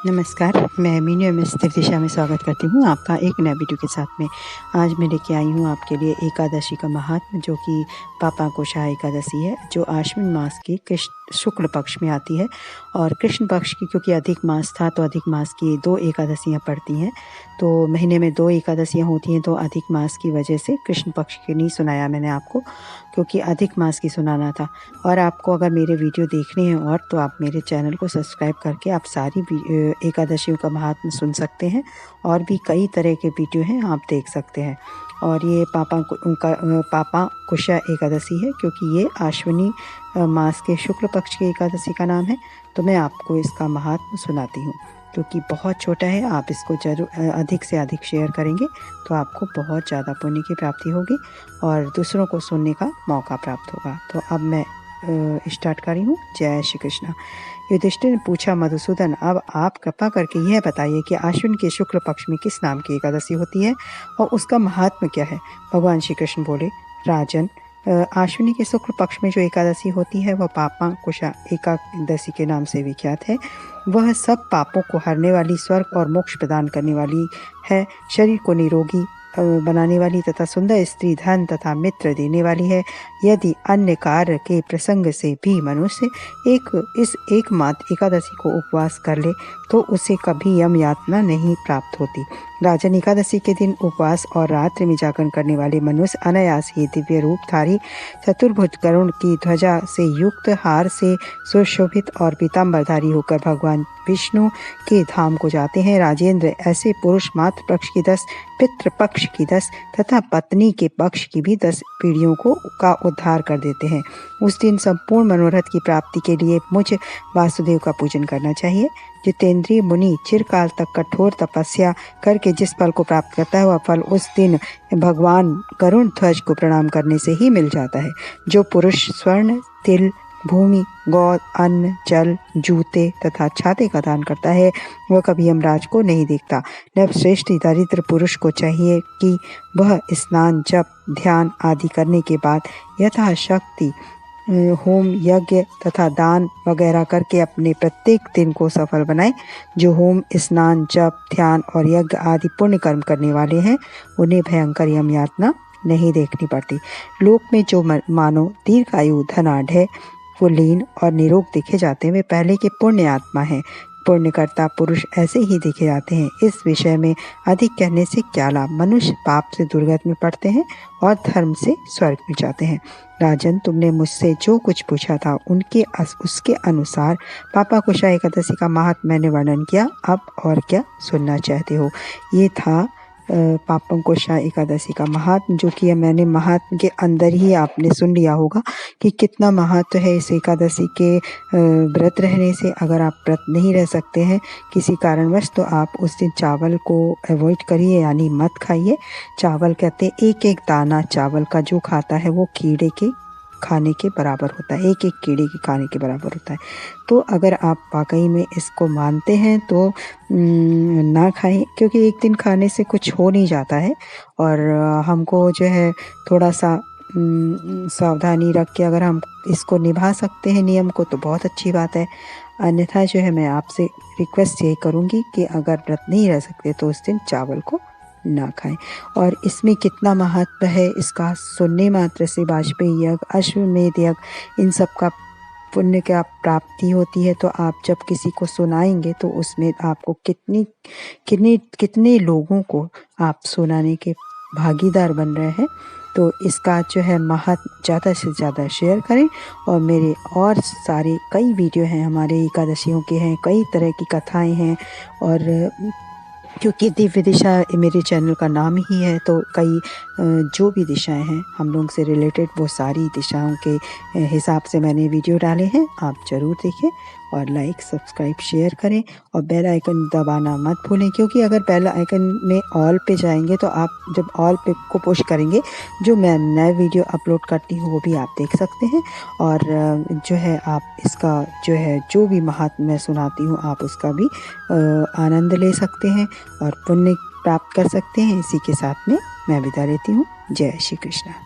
नमस्कार, मैं मीनू एमएस दिशा में स्वागत करती हूँ आपका एक नए वीडियो के साथ में। आज मैं लेके आई हूँ आपके लिए एकादशी का महात्म्य, जो कि पापांकुशा एकादशी है, जो आश्विन मास की कृष्ण शुक्ल पक्ष में आती है। और कृष्ण पक्ष की क्योंकि अधिक मास था तो अधिक मास की 2 एकादशियाँ पड़ती हैं। तो महीने में 2 एकादशियाँ होती हैं, तो अधिक मास की वजह से कृष्ण पक्ष की नहीं सुनाया मैंने आपको, क्योंकि अधिक मास की सुनाना था। और आपको अगर मेरे वीडियो देखने हैं और तो आप मेरे चैनल को सब्सक्राइब करके आप सारी एकादशियों का महात्म्य सुन सकते हैं। और भी कई तरह के वीडियो हैं, आप देख सकते हैं। और ये पापांकुशा एकादशी है, क्योंकि ये आश्विनी मास के शुक्ल पक्ष की एकादशी का नाम है। तो मैं आपको इसका महात्म्य सुनाती हूँ, क्योंकि बहुत छोटा है। आप इसको जरूर अधिक से अधिक शेयर करेंगे तो आपको बहुत ज़्यादा पुण्य की प्राप्ति होगी और दूसरों को सुनने का मौका प्राप्त होगा। तो अब मैं स्टार्ट कर रही हूँ। जय श्री कृष्ण। युधिष्ठिर ने पूछा, मधुसूदन, अब आप कृपा करके यह बताइए कि आश्विन के शुक्ल पक्ष में किस नाम की एकादशी होती है और उसका महात्म्य क्या है। भगवान श्री कृष्ण बोले, राजन, आश्विनी के शुक्ल पक्ष में जो एकादशी होती है वह पापांकुशा एकादशी के नाम से विख्यात है। वह सब पापों को हरने वाली, स्वर्ग और मोक्ष प्रदान करने वाली है, शरीर को निरोगी बनाने वाली तथा सुंदर स्त्री, धन तथा मित्र देने वाली है। यदि अन्य कार्य के प्रसंग से भी मनुष्य इस एकमात्र एकादशी को उपवास कर ले तो उसे कभी यम यातना नहीं प्राप्त होती। राजन, एकादशी के दिन उपवास और रात्रि में जागरण करने वाले मनुष्य अनायास ही दिव्य रूपधारी, चतुर्भुज गरुड़ की ध्वजा से युक्त, हार से सुशोभित और पीताम्बरधारी होकर भगवान विष्णु के धाम को जाते हैं। राजेंद्र, ऐसे पुरुष मातृ पक्ष की 10, पितृ पक्ष की 10 तथा पत्नी के पक्ष की भी 10 पीढ़ियों का उद्धार कर देते हैं। उस दिन संपूर्ण मनोरथ की प्राप्ति के लिए मुझ वासुदेव का पूजन करना चाहिए। जितेंद्रिय मुनि चिरकाल तक कठोर तपस्या करके जिस फल को प्राप्त करता है, वह फल उस दिन भगवान गरुड़ ध्वज को प्रणाम करने से ही मिल जाता है। जो पुरुष स्वर्ण, तिल, भूमि, गौ, अन्न, जल, जूते तथा छाते का दान करता है, वह कभी यमराज को नहीं देखता। नवश्रेष्ठ दरिद्र पुरुष को चाहिए कि वह स्नान, जप, ध्यान आदि करने के बाद यथाशक्ति होम, यज्ञ तथा दान वगैरह करके अपने प्रत्येक दिन को सफल बनाए। जो होम, स्नान, जप, ध्यान और यज्ञ आदि पुण्य कर्म करने वाले हैं, उन्हें भयंकर यम यातना नहीं देखनी पड़ती। लोक में जो मानो दीर्घायु, धनाढ़, कुलीन और निरोग देखे जाते हैं, वे पहले के पुण्य आत्मा हैं। पुण्यकर्ता पुरुष ऐसे ही देखे जाते हैं। इस विषय में अधिक कहने से क्या लाभ। मनुष्य पाप से दुर्गति में पड़ते हैं और धर्म से स्वर्ग में जाते हैं। राजन, तुमने मुझसे जो कुछ पूछा था उसके अनुसार पापांकुशा एकादशी का महात्म्य मैंने वर्णन किया। अब और क्या सुनना चाहते हो। ये था पापांकुशा एकादशी का महात्म्य, जो कि मैंने महात्म्य के अंदर ही आपने सुन लिया होगा कि कितना महत्व है इस एकादशी के व्रत रहने से। अगर आप व्रत नहीं रह सकते हैं किसी कारणवश, तो आप उस दिन चावल को अवॉइड करिए, यानी मत खाइए। चावल कहते हैं, एक एक दाना चावल का जो खाता है वो कीड़े के खाने के बराबर होता है, एक एक कीड़े के खाने के बराबर होता है। तो अगर आप वाकई में इसको मानते हैं तो ना खाएं, क्योंकि एक दिन खाने से कुछ हो नहीं जाता है। और हमको जो है थोड़ा सा सावधानी रख के अगर हम इसको निभा सकते हैं नियम को, तो बहुत अच्छी बात है। अन्यथा जो है मैं आपसे रिक्वेस्ट यही करूँगी कि अगर व्रत नहीं रह सकते तो उस दिन चावल को ना खाएं। और इसमें कितना महत्व है इसका सुनने मात्र से वाजपेयी यज्ञ, अश्वमेध यज्ञ, इन सब का पुण्य क्या प्राप्ति होती है। तो आप जब किसी को सुनाएंगे तो उसमें आपको कितने लोगों को आप सुनाने के भागीदार बन रहे हैं। तो इसका जो है महत्व ज़्यादा से ज़्यादा शेयर करें। और मेरे और सारे कई वीडियो हैं, हमारे एकादशियों के हैं, कई तरह की कथाएं हैं। और क्योंकि दिव्य दिशा मेरे चैनल का नाम ही है, तो कई जो भी दिशाएं हैं हम लोग से रिलेटेड, वो सारी दिशाओं के हिसाब से मैंने वीडियो डाले हैं। आप ज़रूर देखें और लाइक, सब्सक्राइब, शेयर करें और बेल आइकन दबाना मत भूलें। क्योंकि अगर बेल आइकन में ऑल पे जाएंगे तो आप जब ऑल पे को पुश करेंगे, जो मैं नए वीडियो अपलोड करती हूँ वो भी आप देख सकते हैं। और जो है आप इसका जो है जो भी महात्म्य मैं सुनाती हूँ, आप उसका भी आनंद ले सकते हैं और पुण्य प्राप्त कर सकते हैं। इसी के साथ में मैं विदा लेती हूँ। जय श्री कृष्ण।